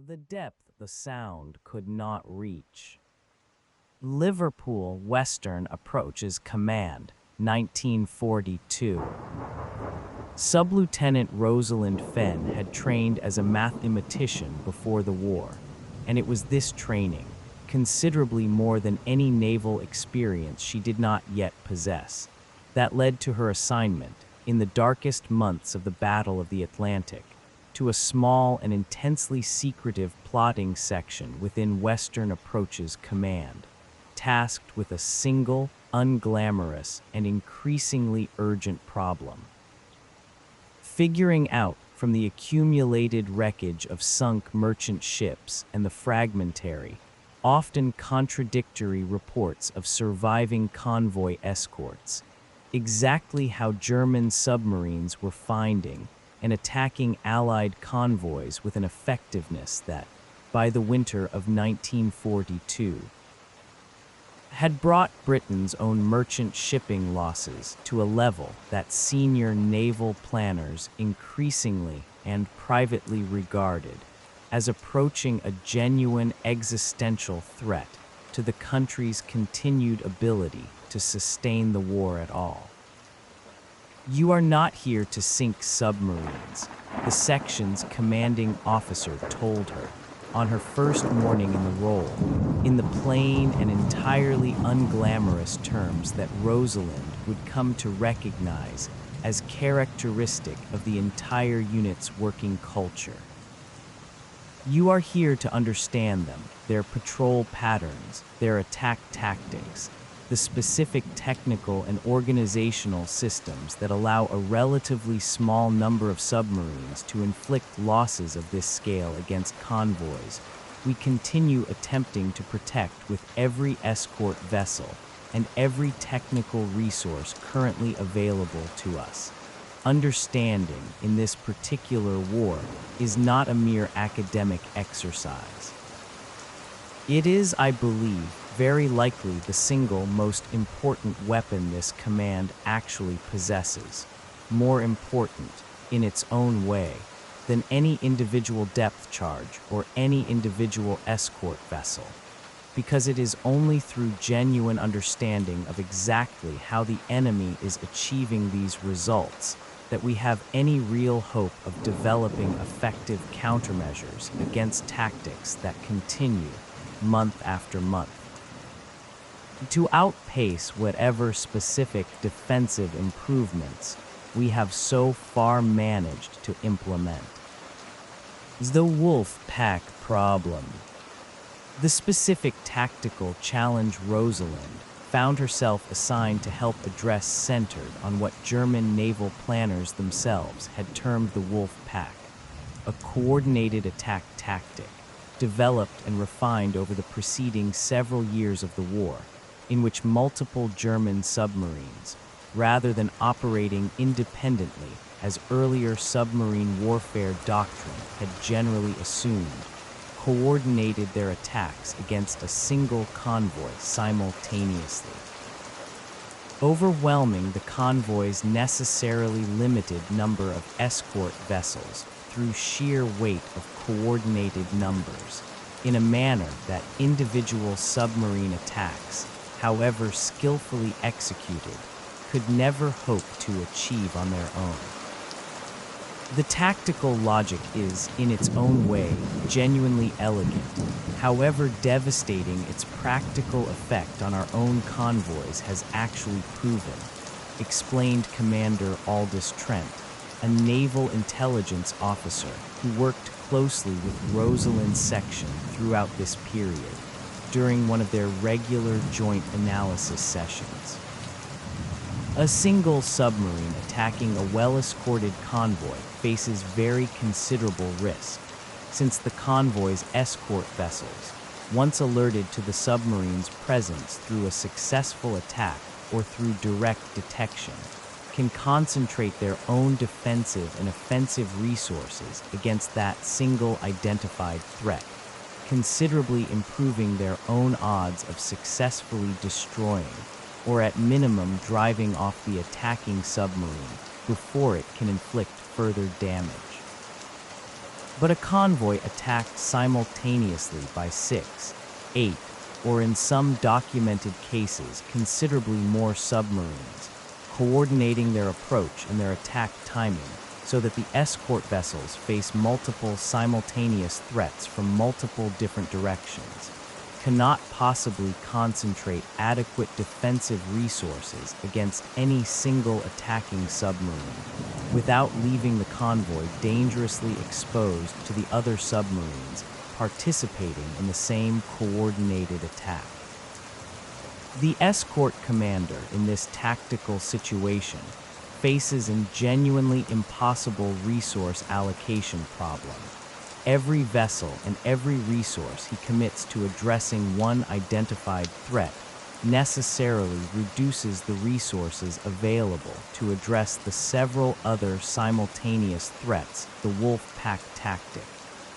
the depth the sound could not reach. Liverpool Western Approaches Command, 1942. Sub-Lieutenant Rosalind Fenn had trained as a mathematician before the war, and it was this training, considerably more than any naval experience she did not yet possess, that led to her assignment, in the darkest months of the Battle of the Atlantic, to a small and intensely secretive plotting section within Western Approaches Command, tasked with a single, unglamorous, and increasingly urgent problem: figuring out from the accumulated wreckage of sunk merchant ships and the fragmentary, often contradictory reports of surviving convoy escorts, exactly how German submarines were finding and attacking Allied convoys with an effectiveness that, by the winter of 1942, had brought Britain's own merchant shipping losses to a level that senior naval planners increasingly and privately regarded as approaching a genuine existential threat to the country's continued ability to sustain the war at all. "You are not here to sink submarines," the section's commanding officer told her on her first morning in the role, in the plain and entirely unglamorous terms that Rosalind would come to recognize as characteristic of the entire unit's working culture. "You are here to understand them, their patrol patterns, their attack tactics, the specific technical and organizational systems that allow a relatively small number of submarines to inflict losses of this scale against convoys we continue attempting to protect with every escort vessel and every technical resource currently available to us. Understanding in this particular war is not a mere academic exercise. It is, I believe, very likely the single most important weapon this command actually possesses, more important, in its own way, than any individual depth charge or any individual escort vessel, because it is only through genuine understanding of exactly how the enemy is achieving these results that we have any real hope of developing effective countermeasures against tactics that continue month after month to outpace whatever specific defensive improvements we have so far managed to implement." The Wolf Pack problem. The specific tactical challenge Rosalind found herself assigned to help address centered on what German naval planners themselves had termed the Wolf Pack, a coordinated attack tactic developed and refined over the preceding several years of the war, in which multiple German submarines, rather than operating independently as earlier submarine warfare doctrine had generally assumed, coordinated their attacks against a single convoy simultaneously. Overwhelming the convoy's necessarily limited number of escort vessels through sheer weight of coordinated numbers, in a manner that individual submarine attacks, however skillfully executed, could never hope to achieve on their own. The tactical logic is, in its own way, genuinely elegant, however devastating its practical effect on our own convoys has actually proven, explained Commander Aldous Trent, a naval intelligence officer who worked closely with Rosalind's section throughout this period, during one of their regular joint analysis sessions. A single submarine attacking a well-escorted convoy faces very considerable risk, since the convoy's escort vessels, once alerted to the submarine's presence through a successful attack or through direct detection, can concentrate their own defensive and offensive resources against that single identified threat, considerably improving their own odds of successfully destroying, or at minimum driving off the attacking submarine before it can inflict further damage. but a convoy attacked simultaneously by 6, 8, or in some documented cases considerably more submarines, coordinating their approach and their attack timing so that the escort vessels face multiple simultaneous threats from multiple different directions, cannot possibly concentrate adequate defensive resources against any single attacking submarine without leaving the convoy dangerously exposed to the other submarines participating in the same coordinated attack. The escort commander in this tactical situation faces a genuinely impossible resource allocation problem. Every vessel and every resource he commits to addressing one identified threat necessarily reduces the resources available to address the several other simultaneous threats the wolf pack tactic,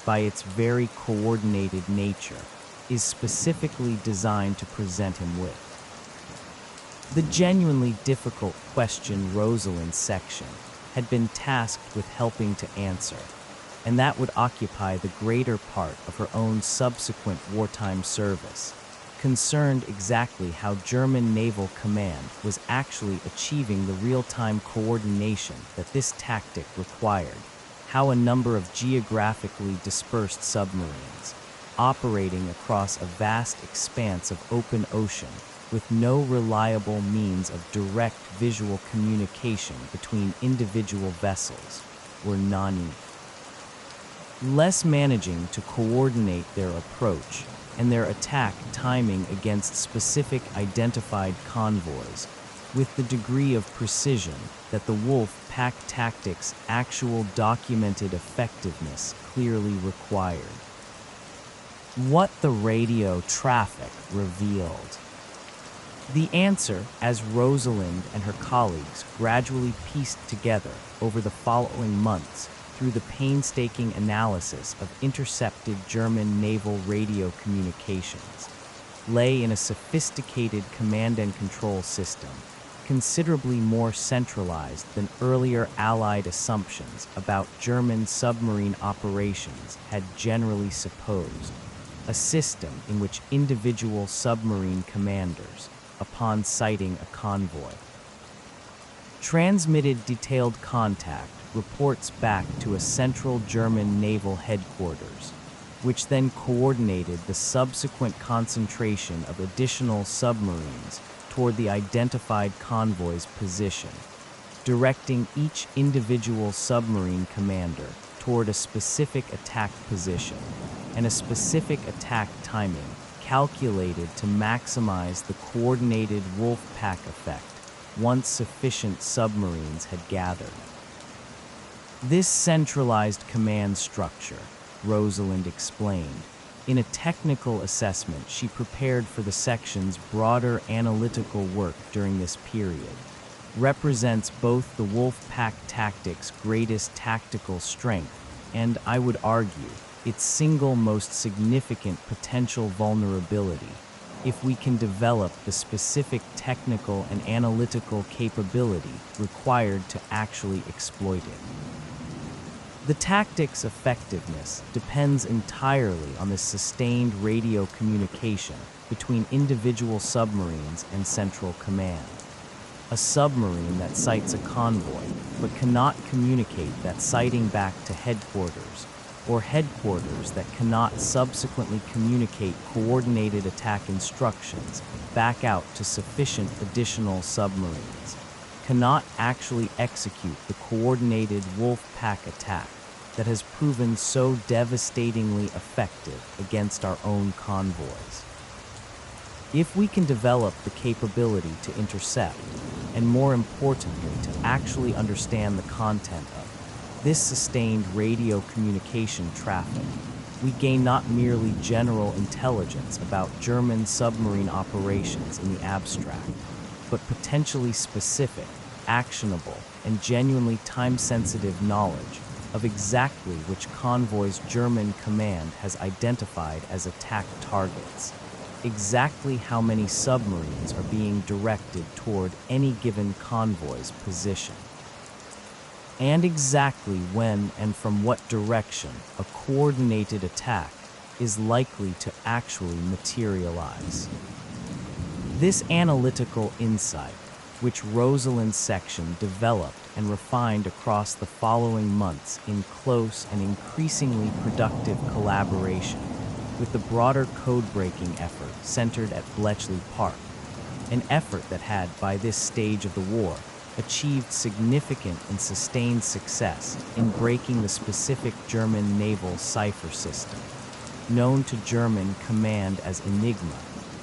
by its very coordinated nature, is specifically designed to present him with. The genuinely difficult question Rosalind's section had been tasked with helping to answer, and that would occupy the greater part of her own subsequent wartime service, concerned exactly how German naval command was actually achieving the real-time coordination that this tactic required, how a number of geographically dispersed submarines, operating across a vast expanse of open ocean with no reliable means of direct visual communication between individual vessels, were less managing to coordinate their approach and their attack timing against specific identified convoys with the degree of precision that the wolf pack tactic's actual documented effectiveness clearly required. What the radio traffic revealed. The answer, as Rosalind and her colleagues gradually pieced together over the following months through the painstaking analysis of intercepted German naval radio communications, lay in a sophisticated command and control system, considerably more centralized than earlier Allied assumptions about German submarine operations had generally supposed, a system in which individual submarine commanders, upon sighting a convoy, transmitted detailed contact reports back to a central German naval headquarters, which then coordinated the subsequent concentration of additional submarines toward the identified convoy's position, directing each individual submarine commander toward a specific attack position and a specific attack timing calculated to maximize the coordinated wolf pack effect once sufficient submarines had gathered. This centralized command structure, Rosalind explained, in a technical assessment she prepared for the section's broader analytical work during this period, represents both the wolf pack tactic's greatest tactical strength and, I would argue, its single most significant potential vulnerability if we can develop the specific technical and analytical capability required to actually exploit it. The tactic's effectiveness depends entirely on the sustained radio communication between individual submarines and central command. A submarine that sights a convoy but cannot communicate that sighting back to headquarters, or headquarters that cannot subsequently communicate coordinated attack instructions back out to sufficient additional submarines, cannot actually execute the coordinated wolf pack attack that has proven so devastatingly effective against our own convoys. If we can develop the capability to intercept, and more importantly, to actually understand the content of this sustained radio communication traffic, we gain not merely general intelligence about German submarine operations in the abstract, but potentially specific, actionable, and genuinely time-sensitive knowledge of exactly which convoys German command has identified as attack targets, exactly how many submarines are being directed toward any given convoy's position. and exactly when and from what direction a coordinated attack is likely to actually materialize. This analytical insight, which Rosalind's section developed and refined across the following months in close and increasingly productive collaboration with the broader code-breaking effort centered at Bletchley Park, an effort that had, by this stage of the war, achieved significant and sustained success in breaking the specific German naval cipher system, known to German command as Enigma,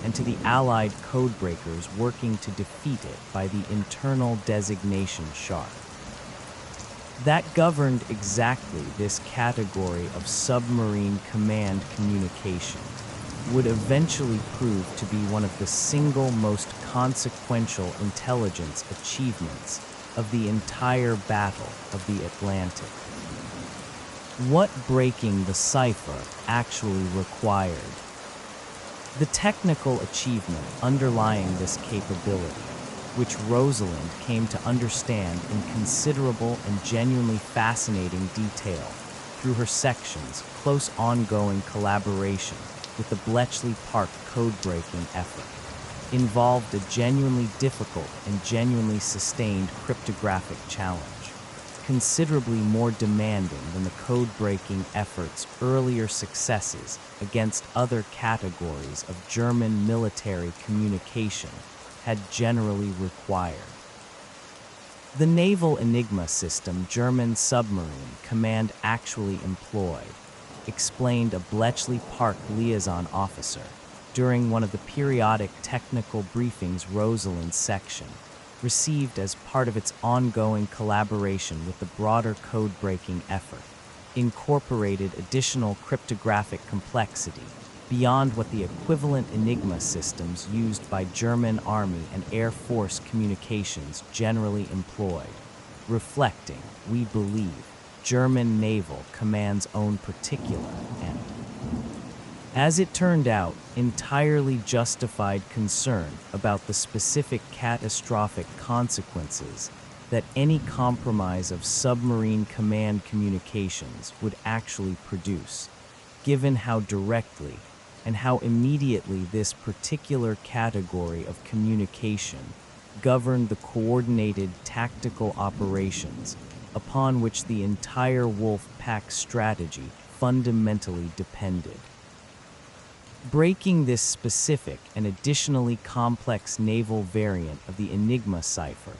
and to the Allied codebreakers working to defeat it by the internal designation Sharp. That governed exactly this category of submarine command communication would eventually prove to be one of the single most consequential intelligence achievements of the entire Battle of the Atlantic. What breaking the cipher actually required? The technical achievement underlying this capability, which Rosalind came to understand in considerable and genuinely fascinating detail through her section's close ongoing collaboration with the Bletchley Park code-breaking effort, involved a genuinely difficult and genuinely sustained cryptographic challenge, considerably more demanding than the code-breaking effort's earlier successes against other categories of German military communication had generally required. The naval Enigma system German submarine command actually employed, explained a Bletchley Park liaison officer during one of the periodic technical briefings Rosalind's section received as part of its ongoing collaboration with the broader code-breaking effort, incorporated additional cryptographic complexity beyond what the equivalent Enigma systems used by German Army and Air Force communications generally employed, reflecting, we believe, German Naval Command's own particular and, as it turned out, entirely justified concern about the specific catastrophic consequences that any compromise of submarine command communications would actually produce, given how directly and how immediately this particular category of communication governed the coordinated tactical operations upon which the entire Wolf Pack strategy fundamentally depended. Breaking this specific and additionally complex naval variant of the Enigma cipher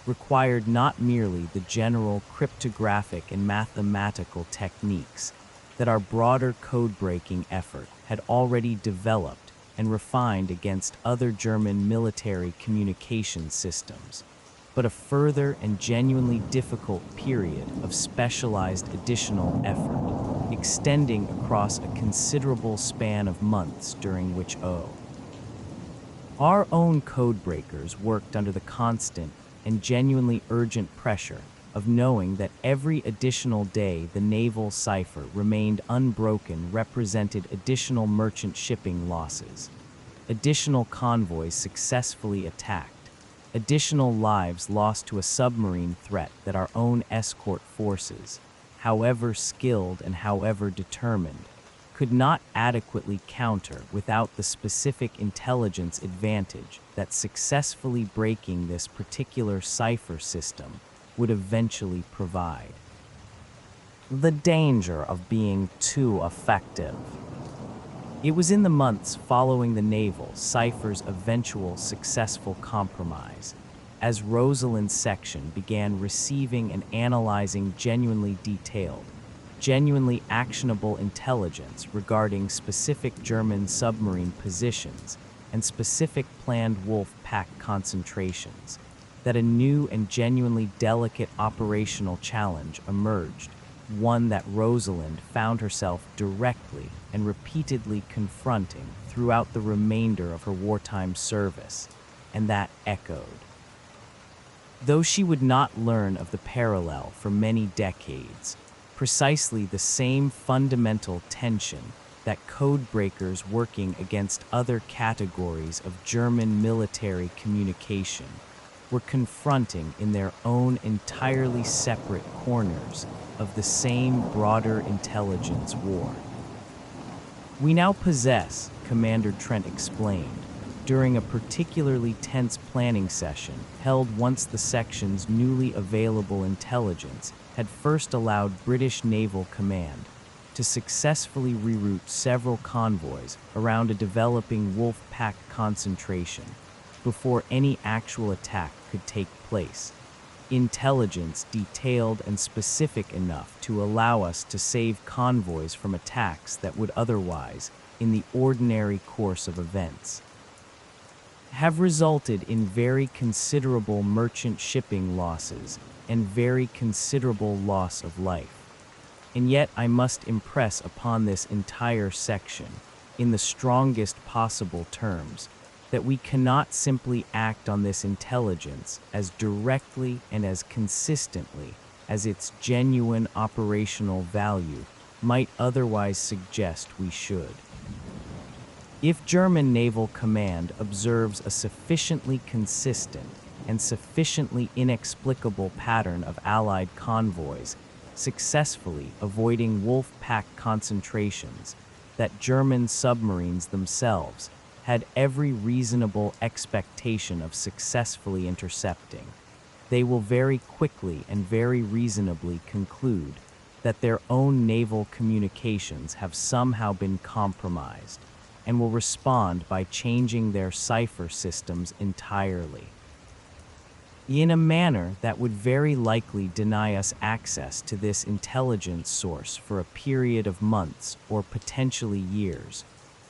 required not merely the general cryptographic and mathematical techniques that our broader code-breaking effort had already developed and refined against other German military communication systems, but a further and genuinely difficult period of specialized additional effort, extending across a considerable span of months during which our own codebreakers worked under the constant and genuinely urgent pressure of knowing that every additional day the naval cipher remained unbroken represented additional merchant shipping losses, additional convoys successfully attacked, additional lives lost to a submarine threat that our own escort forces, however skilled and however determined, could not adequately counter without the specific intelligence advantage that successfully breaking this particular cipher system would eventually provide. The danger of being too effective. It was in the months following the naval cipher's eventual successful compromise, as Rosalind's section began receiving and analyzing genuinely detailed, genuinely actionable intelligence regarding specific German submarine positions and specific planned Wolf Pack concentrations, that a new and genuinely delicate operational challenge emerged, one that Rosalind found herself directly and repeatedly confronting throughout the remainder of her wartime service, and that echoed. Though she would not learn of the parallel for many decades, precisely the same fundamental tension that code breakers working against other categories of German military communication were confronting in their own entirely separate corners of the same broader intelligence war. "We now possess," Commander Trent explained, during a particularly tense planning session held once the section's newly available intelligence had first allowed British Naval Command to successfully reroute several convoys around a developing wolf pack concentration before any actual attack could take place. Intelligence detailed and specific enough to allow us to save convoys from attacks that would otherwise, in the ordinary course of events, have resulted in very considerable merchant shipping losses and very considerable loss of life. And yet I must impress upon this entire section, in the strongest possible terms, that we cannot simply act on this intelligence as directly and as consistently as its genuine operational value might otherwise suggest we should. If German Naval Command observes a sufficiently consistent and sufficiently inexplicable pattern of Allied convoys successfully avoiding wolf pack concentrations that German submarines themselves had every reasonable expectation of successfully intercepting, they will very quickly and very reasonably conclude that their own naval communications have somehow been compromised, and will respond by changing their cipher systems entirely, in a manner that would very likely deny us access to this intelligence source for a period of months or potentially years,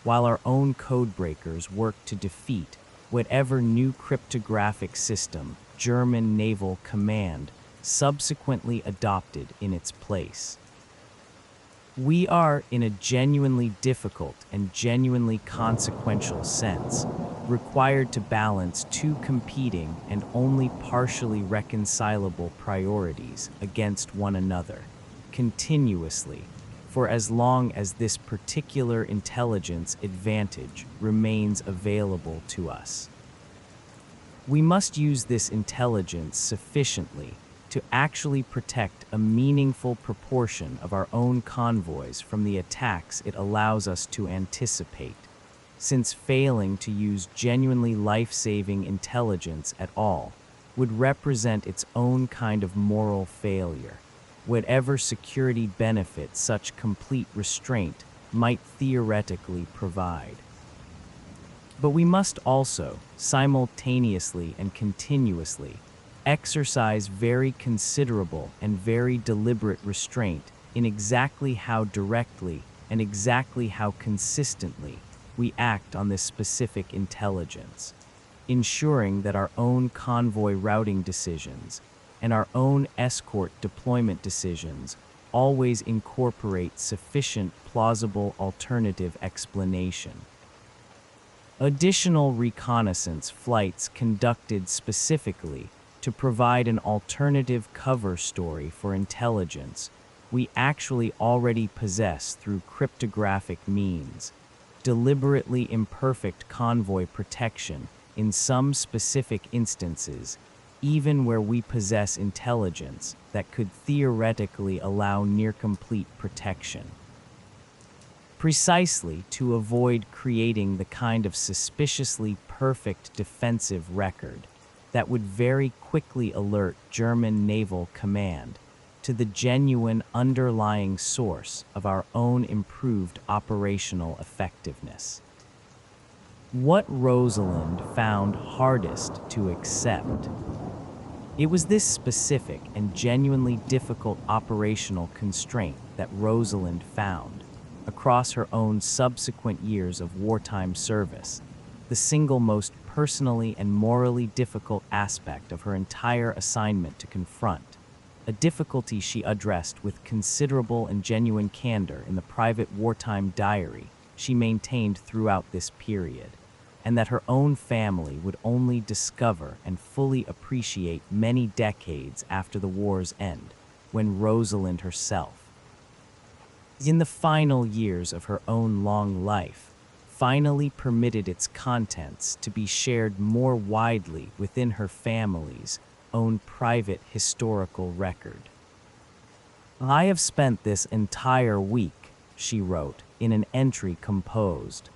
while our own codebreakers work to defeat whatever new cryptographic system German Naval Command subsequently adopted in its place. We are, in a genuinely difficult and genuinely consequential sense, required to balance two competing and only partially reconcilable priorities against one another, continuously, for as long as this particular intelligence advantage remains available to us. We must use this intelligence sufficiently to actually protect a meaningful proportion of our own convoys from the attacks it allows us to anticipate, since failing to use genuinely life-saving intelligence at all would represent its own kind of moral failure, whatever security benefit such complete restraint might theoretically provide. But we must also, simultaneously and continuously, exercise very considerable and very deliberate restraint in exactly how directly and exactly how consistently we act on this specific intelligence, ensuring that our own convoy routing decisions and our own escort deployment decisions always incorporate sufficient plausible alternative explanation. Additional reconnaissance flights conducted specifically to provide an alternative cover story for intelligence we actually already possess through cryptographic means, deliberately imperfect convoy protection in some specific instances, even where we possess intelligence that could theoretically allow near-complete protection, precisely to avoid creating the kind of suspiciously perfect defensive record that would very quickly alert German Naval Command to the genuine underlying source of our own improved operational effectiveness. What Rosalind found hardest to accept. It was this specific and genuinely difficult operational constraint that Rosalind found, across her own subsequent years of wartime service, the single most personally and morally difficult aspect of her entire assignment to confront, a difficulty she addressed with considerable and genuine candor in the private wartime diary she maintained throughout this period, and that her own family would only discover and fully appreciate many decades after the war's end, when Rosalind herself, in the final years of her own long life, finally permitted its contents to be shared more widely within her family's own private historical record. "I have spent this entire week," she wrote in an entry composed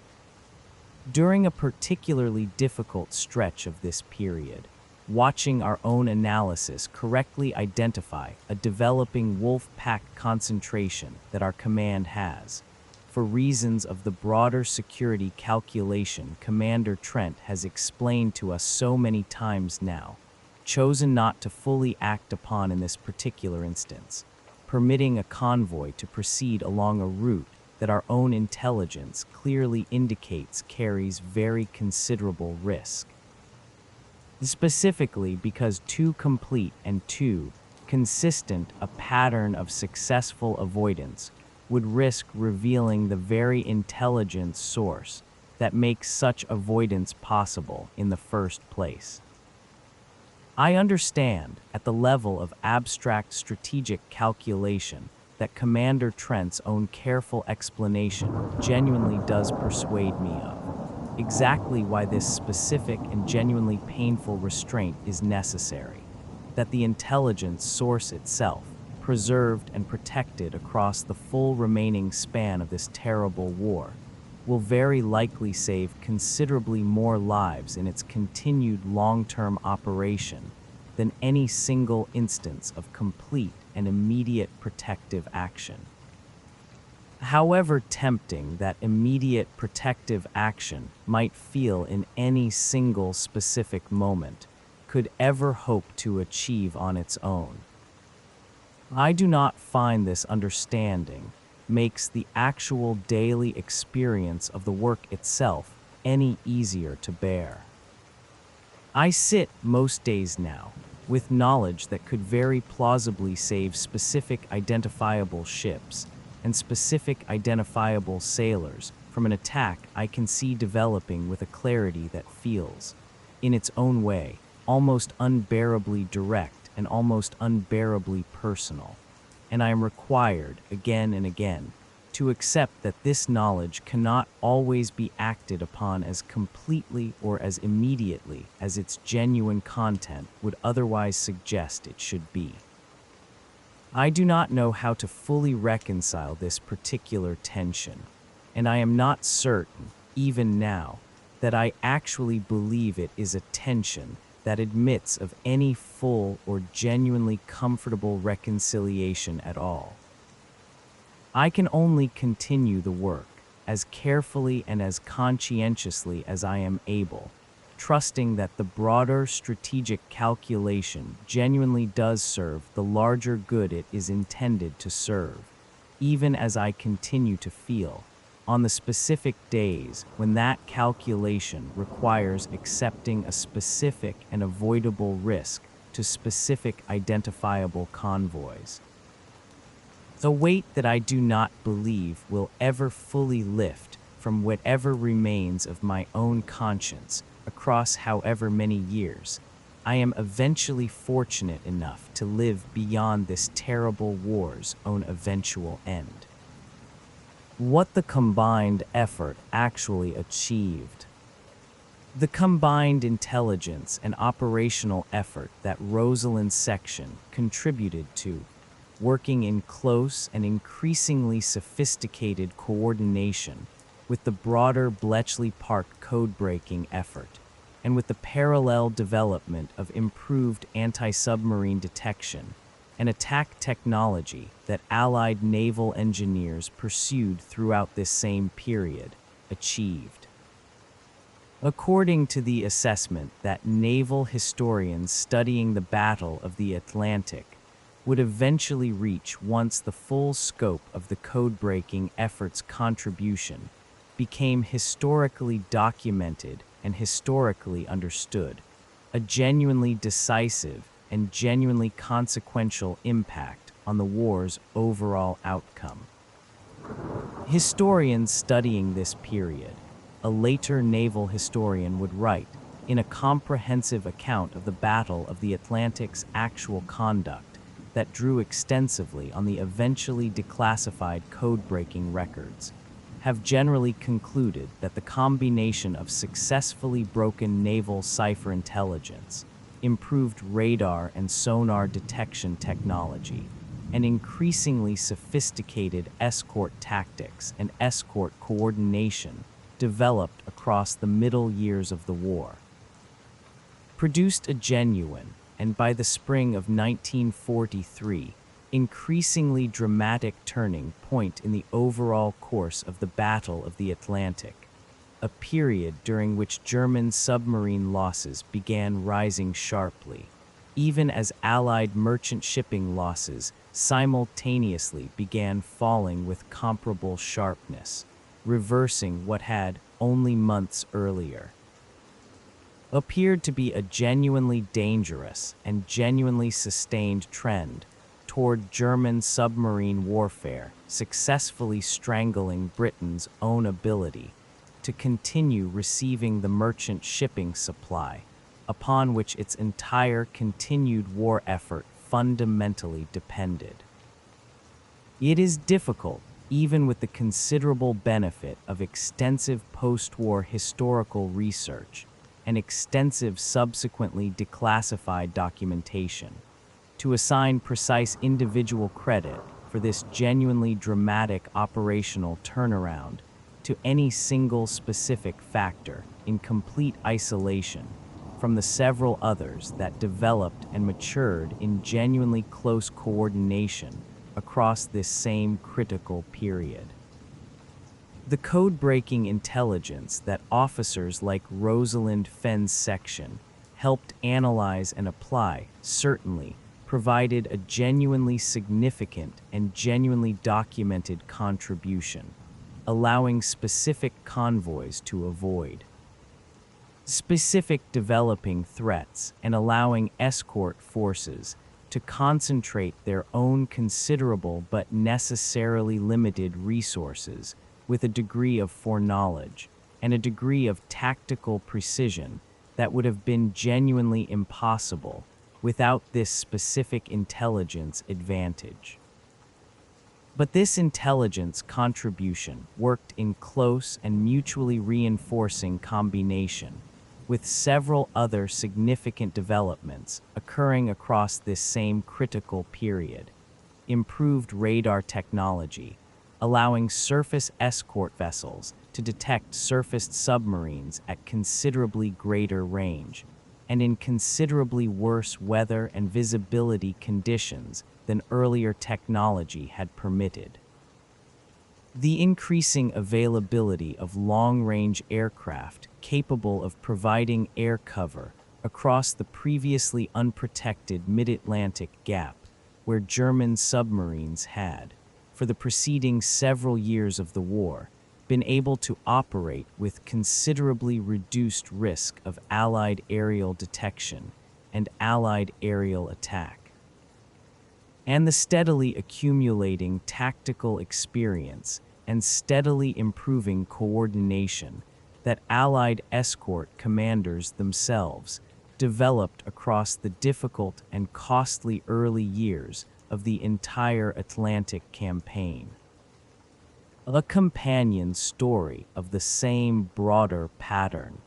during a particularly difficult stretch of this period, watching our own analysis correctly identify a developing wolf pack concentration that our command has. For reasons of the broader security calculation Commander Trent has explained to us so many times now, chosen not to fully act upon in this particular instance, permitting a convoy to proceed along a route that our own intelligence clearly indicates carries very considerable risk. Specifically because too complete and too consistent a pattern of successful avoidance would risk revealing the very intelligence source that makes such avoidance possible in the first place. I understand, at the level of abstract strategic calculation, that Commander Trent's own careful explanation genuinely does persuade me of exactly why this specific and genuinely painful restraint is necessary, that the intelligence source itself, preserved and protected across the full remaining span of this terrible war, will very likely save considerably more lives in its continued long-term operation than any single instance of complete and immediate protective action. However tempting that immediate protective action might feel in any single specific moment, could ever hope to achieve on its own, I do not find this understanding makes the actual daily experience of the work itself any easier to bear. I sit most days now with knowledge that could very plausibly save specific identifiable ships and specific identifiable sailors from an attack I can see developing with a clarity that feels, in its own way, almost unbearably direct and almost unbearably personal, and I am required, again and again, to accept that this knowledge cannot always be acted upon as completely or as immediately as its genuine content would otherwise suggest it should be. I do not know how to fully reconcile this particular tension, and I am not certain, even now, that I actually believe it is a tension that admits of any full or genuinely comfortable reconciliation at all. I can only continue the work as carefully and as conscientiously as I am able, trusting that the broader strategic calculation genuinely does serve the larger good it is intended to serve, even as I continue to feel, on the specific days when that calculation requires accepting a specific and avoidable risk to specific identifiable convoys. A weight that I do not believe will ever fully lift from whatever remains of my own conscience across however many years, I am eventually fortunate enough to live beyond this terrible war's own eventual end. What the combined effort actually achieved. The combined intelligence and operational effort that Rosalind's section contributed to, working in close and increasingly sophisticated coordination with the broader Bletchley Park code-breaking effort, and with the parallel development of improved anti-submarine detection and attack technology that Allied naval engineers pursued throughout this same period, achieved. According to the assessment that naval historians studying the Battle of the Atlantic would eventually reach once the full scope of the code-breaking effort's contribution became historically documented and historically understood, a genuinely decisive and genuinely consequential impact on the war's overall outcome. Historians studying this period, a later naval historian would write, in a comprehensive account of the Battle of the Atlantic's actual conduct that drew extensively on the eventually declassified code-breaking records, have generally concluded that the combination of successfully broken naval cipher intelligence, improved radar and sonar detection technology, and increasingly sophisticated escort tactics and escort coordination developed across the middle years of the war, produced a genuine, and by the spring of 1943, increasingly dramatic turning point in the overall course of the Battle of the Atlantic, a period during which German submarine losses began rising sharply, even as Allied merchant shipping losses simultaneously began falling with comparable sharpness, reversing what had, only months earlier, appeared to be a genuinely dangerous and genuinely sustained trend toward German submarine warfare successfully strangling Britain's own ability to continue receiving the merchant shipping supply upon which its entire continued war effort fundamentally depended. It is difficult, even with the considerable benefit of extensive post-war historical research and extensive subsequently declassified documentation, to assign precise individual credit for this genuinely dramatic operational turnaround to any single specific factor in complete isolation from the several others that developed and matured in genuinely close coordination across this same critical period. The code-breaking intelligence that officers like Rosalind Fenn's section helped analyze and apply certainly provided a genuinely significant and genuinely documented contribution, allowing specific convoys to avoid specific developing threats and allowing escort forces to concentrate their own considerable but necessarily limited resources with a degree of foreknowledge and a degree of tactical precision that would have been genuinely impossible without this specific intelligence advantage. But this intelligence contribution worked in close and mutually reinforcing combination with several other significant developments occurring across this same critical period. Improved radar technology, allowing surface escort vessels to detect surfaced submarines at considerably greater range and in considerably worse weather and visibility conditions than earlier technology had permitted. The increasing availability of long-range aircraft capable of providing air cover across the previously unprotected mid-Atlantic gap where German submarines had, for the preceding several years of the war, been able to operate with considerably reduced risk of Allied aerial detection and Allied aerial attack. And the steadily accumulating tactical experience and steadily improving coordination that Allied escort commanders themselves developed across the difficult and costly early years of the entire Atlantic campaign. A companion story of the same broader pattern.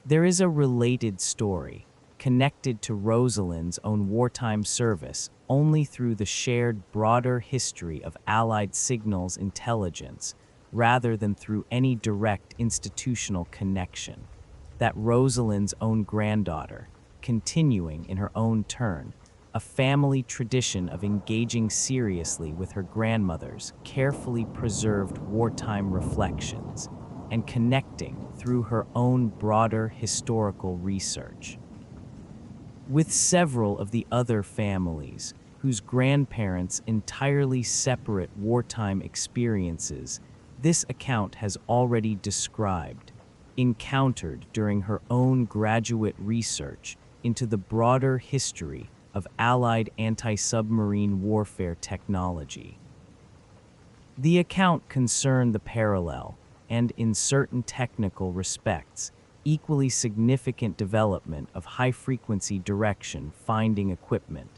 There is a related story connected to Rosalind's own wartime service only through the shared broader history of Allied signals intelligence rather than through any direct institutional connection, that Rosalind's own granddaughter, continuing in her own turn, a family tradition of engaging seriously with her grandmother's carefully preserved wartime reflections and connecting through her own broader historical research with several of the other families whose grandparents' entirely separate wartime experiences this account has already described, encountered during her own graduate research into the broader history of Allied anti-submarine warfare technology. The account concerned the parallel, and in certain technical respects, equally significant development of high-frequency direction-finding equipment,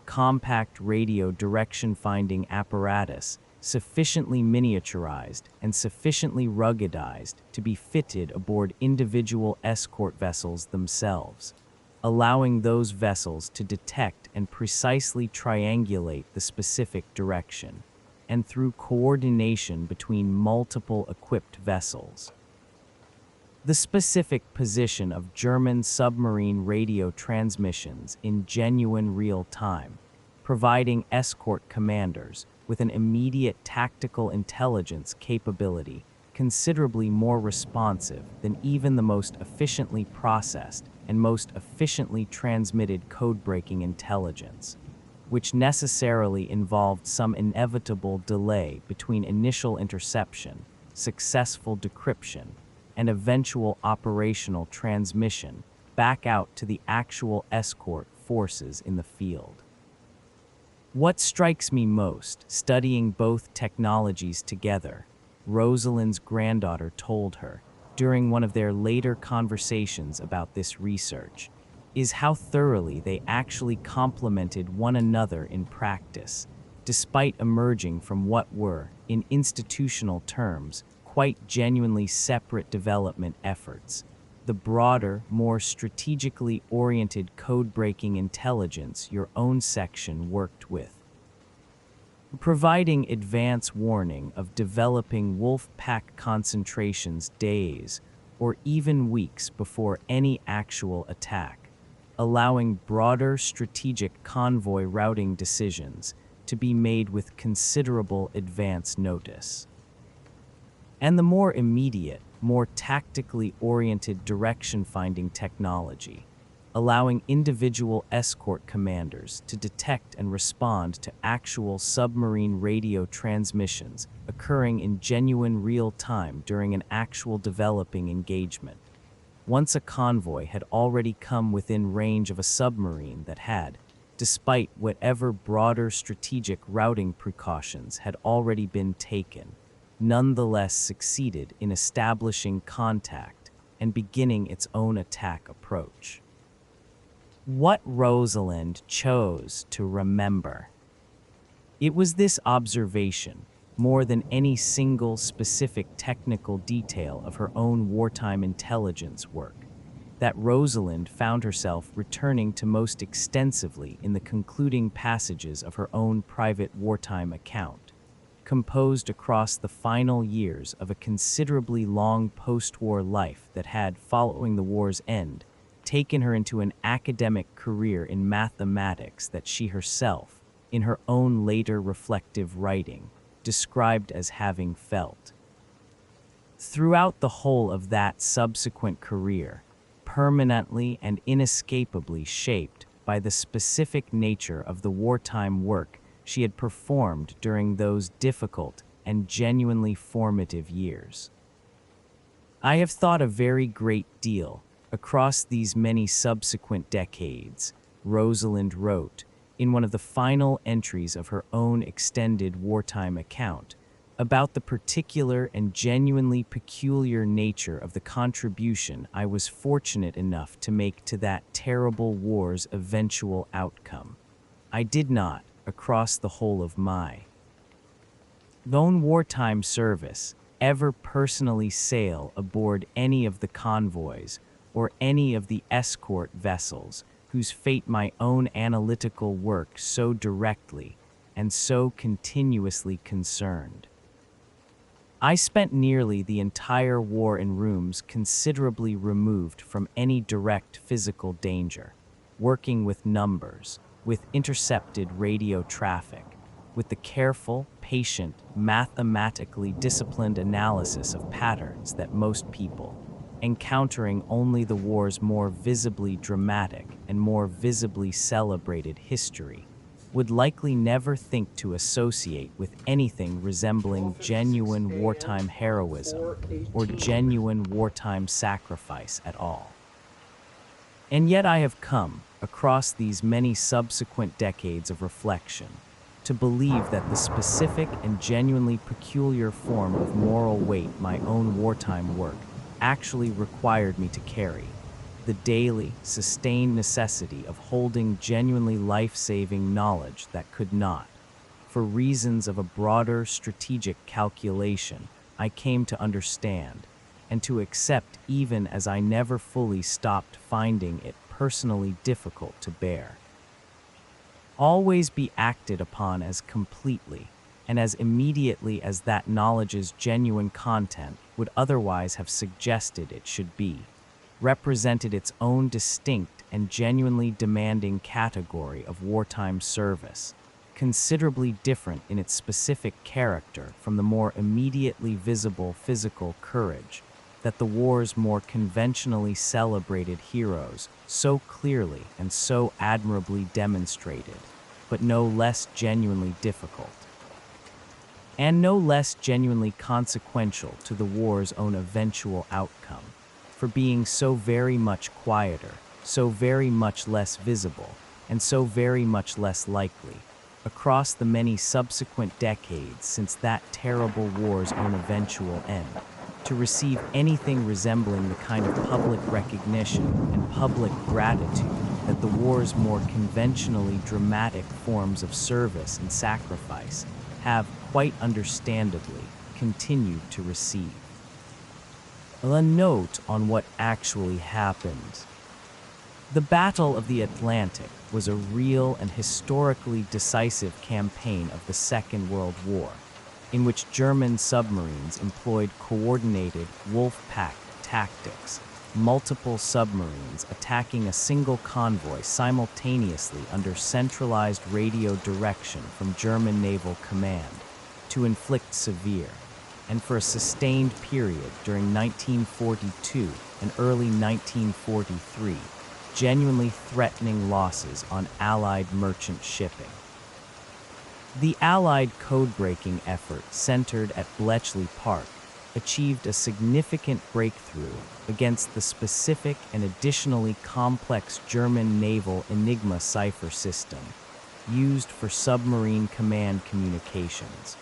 compact radio direction-finding apparatus sufficiently miniaturized and sufficiently ruggedized to be fitted aboard individual escort vessels themselves, allowing those vessels to detect and precisely triangulate the specific direction, and through coordination between multiple equipped vessels. The specific position of German submarine radio transmissions in genuine real time, providing escort commanders with an immediate tactical intelligence capability considerably more responsive than even the most efficiently processed and most efficiently transmitted code-breaking intelligence, which necessarily involved some inevitable delay between initial interception, successful decryption, and eventual operational transmission back out to the actual escort forces in the field. What strikes me most, studying both technologies together, Rosalind's granddaughter told her during one of their later conversations about this research, is how thoroughly they actually complemented one another in practice, despite emerging from what were, in institutional terms, quite genuinely separate development efforts. The broader, more strategically oriented code-breaking intelligence your own section worked with, providing advance warning of developing wolf pack concentrations days or even weeks before any actual attack, allowing broader strategic convoy routing decisions to be made with considerable advance notice. And the more immediate, more tactically oriented direction-finding technology, allowing individual escort commanders to detect and respond to actual submarine radio transmissions occurring in genuine real time during an actual developing engagement. Once a convoy had already come within range of a submarine that had, despite whatever broader strategic routing precautions had already been taken, nonetheless succeeded in establishing contact and beginning its own attack approach. What Rosalind chose to remember. It was this observation, more than any single specific technical detail of her own wartime intelligence work, that Rosalind found herself returning to most extensively in the concluding passages of her own private wartime account, composed across the final years of a considerably long post-war life that had, following the war's end, taken her into an academic career in mathematics that she herself, in her own later reflective writing, described as having felt. Throughout the whole of that subsequent career, permanently and inescapably shaped by the specific nature of the wartime work she had performed during those difficult and genuinely formative years. I have thought a very great deal, across these many subsequent decades, Rosalind wrote, in one of the final entries of her own extended wartime account, about the particular and genuinely peculiar nature of the contribution I was fortunate enough to make to that terrible war's eventual outcome. I did not, across the whole of my own wartime service, ever personally sail aboard any of the convoys or any of the escort vessels whose fate my own analytical work so directly and so continuously concerned. I spent nearly the entire war in rooms considerably removed from any direct physical danger, working with numbers, with intercepted radio traffic, with the careful, patient, mathematically disciplined analysis of patterns that most people, encountering only the war's more visibly dramatic and more visibly celebrated history, would likely never think to associate with anything resembling genuine wartime heroism or genuine wartime sacrifice at all. And yet I have come, across these many subsequent decades of reflection, to believe that the specific and genuinely peculiar form of moral weight my own wartime work actually required me to carry, the daily, sustained necessity of holding genuinely life-saving knowledge that could not, for reasons of a broader strategic calculation, I came to understand and to accept, even as I never fully stopped finding it personally difficult to bear. Always be acted upon as completely and as immediately as that knowledge's genuine content would otherwise have suggested it should be, represented its own distinct and genuinely demanding category of wartime service, considerably different in its specific character from the more immediately visible physical courage that the war's more conventionally celebrated heroes so clearly and so admirably demonstrated, but no less genuinely difficult, and no less genuinely consequential to the war's own eventual outcome, for being so very much quieter, so very much less visible, and so very much less likely, across the many subsequent decades since that terrible war's own eventual end, to receive anything resembling the kind of public recognition and public gratitude that the war's more conventionally dramatic forms of service and sacrifice have, quite understandably, continued to receive. A note on what actually happened. The Battle of the Atlantic was a real and historically decisive campaign of the Second World War, in which German submarines employed coordinated wolf pack tactics, multiple submarines attacking a single convoy simultaneously under centralized radio direction from German Naval Command to inflict severe, and for a sustained period during 1942 and early 1943, genuinely threatening losses on Allied merchant shipping. The Allied code-breaking effort centered at Bletchley Park achieved a significant breakthrough against the specific and additionally complex German naval Enigma cipher system used for submarine command communications,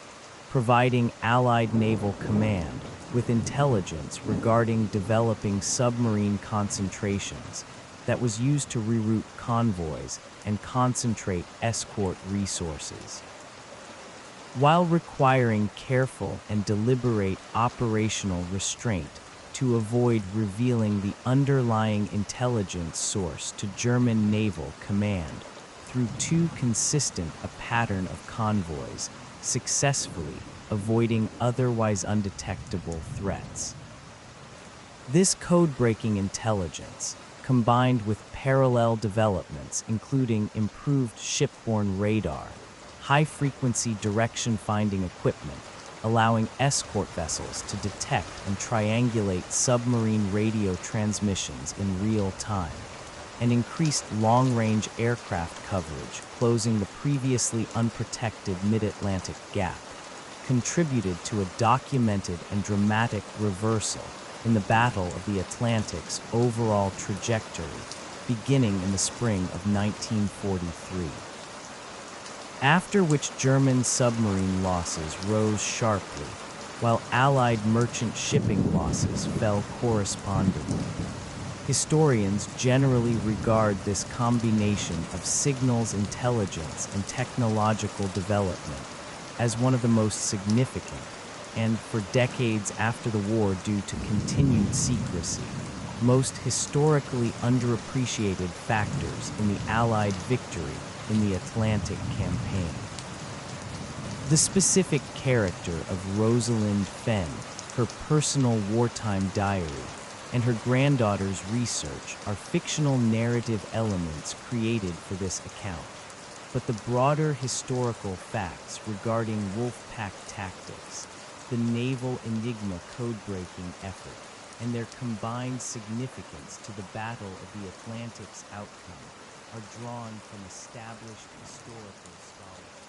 providing Allied Naval Command with intelligence regarding developing submarine concentrations that was used to reroute convoys and concentrate escort resources. While requiring careful and deliberate operational restraint to avoid revealing the underlying intelligence source to German Naval Command through too consistent a pattern of convoys, successfully avoiding otherwise undetectable threats. This code-breaking intelligence, combined with parallel developments including improved shipborne radar, high-frequency direction-finding equipment, allowing escort vessels to detect and triangulate submarine radio transmissions in real time, and increased long-range aircraft coverage closing the previously unprotected mid-Atlantic gap, contributed to a documented and dramatic reversal in the Battle of the Atlantic's overall trajectory, beginning in the spring of 1943. After which German submarine losses rose sharply, while Allied merchant shipping losses fell correspondingly. Historians generally regard this combination of signals intelligence and technological development as one of the most significant, and for decades after the war due to continued secrecy, most historically underappreciated factors in the Allied victory in the Atlantic campaign. The specific character of Rosalind Fenn, her personal wartime diary, and her granddaughter's research are fictional narrative elements created for this account, but the broader historical facts regarding Wolfpack tactics, the naval Enigma code-breaking effort, and their combined significance to the Battle of the Atlantic's outcome are drawn from established historical scholarship.